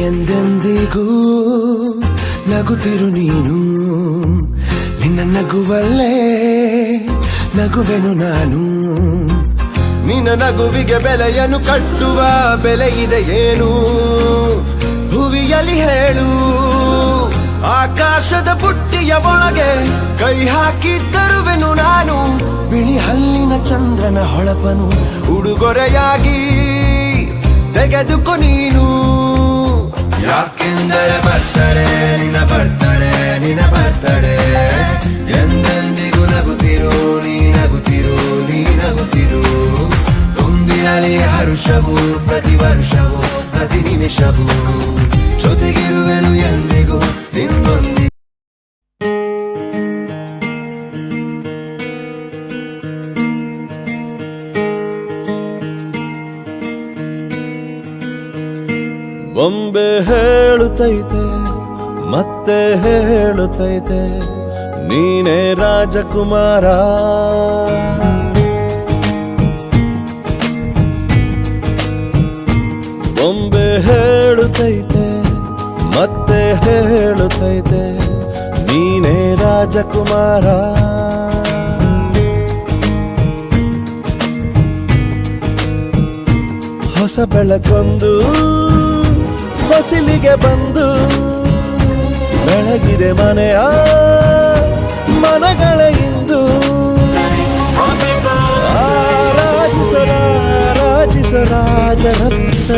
ಎಂದೆಂದಿಗೂ ನಗುತ್ತಿರು ನೀನು, ನಿನ್ನ ನಗುವಲ್ಲೇ ನಗುವೆನು ನಾನು. ನಿನ್ನ ನಗುವಿಗೆ ಬೆಲೆಯನ್ನು ಕಟ್ಟುವ ಬೆಲೆ ಇದೆ ಏನು, ಹುವಿಯಲಿ ಹೇಳು. ಆಕಾಶದ ಬುಟ್ಟಿಯ ಒಳಗೆ ಕೈ ಹಾಕಿ ತರುವೆನು ನಾನು, ಬಿಳಿ ಹಲ್ಲಿನ ಚಂದ್ರನ ಹೊಳಪನು ಉಡುಗೊರೆಯಾಗಿ ತೆಗೆದುಕೊ ನೀನು. ಯಾಕೆಂದರೆ ಬರ್ತಡೆ ನಿನ್ನ ಬರ್ತಡೆ, ನಿನ್ನ ಬರ್ತಡೆ. ಎಂದೆಂದಿಗೂ ನಗುತ್ತಿರು ನೀ ನಗುತ್ತಿರು ನೀ ನಗುತ್ತಿರು. ತುಂಬಿರಲಿ ಹರುಷವು ಪ್ರತಿ ವರ್ಷವೂ ಪ್ರತಿ ನಿಮಿಷವೂ, ಜೊತೆಗಿರುವೆನು ಎಂದಿಗೂ ನಿನ್ನೊಂದಿಗೆ. ಬೊಂಬೆ ಹೇಳುತ್ತೈತೆ ಮತ್ತೆ ಹೇಳುತ್ತೈತೆ, ನೀನೇ ರಾಜಕುಮಾರ. ಬೊಂಬೆ ಹೇಳುತ್ತೈತೆ ಮತ್ತೆ ಹೇಳುತ್ತೈತೆ, ನೀನೇ ರಾಜಕುಮಾರ. ಹೊಸ ಬೆಳಕೊಂದು ಹೊಸಿಲಿಗೆ ಬಂದು ಬೆಳಗಿದೆ ಮನೆಯ ಮನಗಳ ಇಂದು. ರಾಜಿಸ ರಾಜರತ್ನ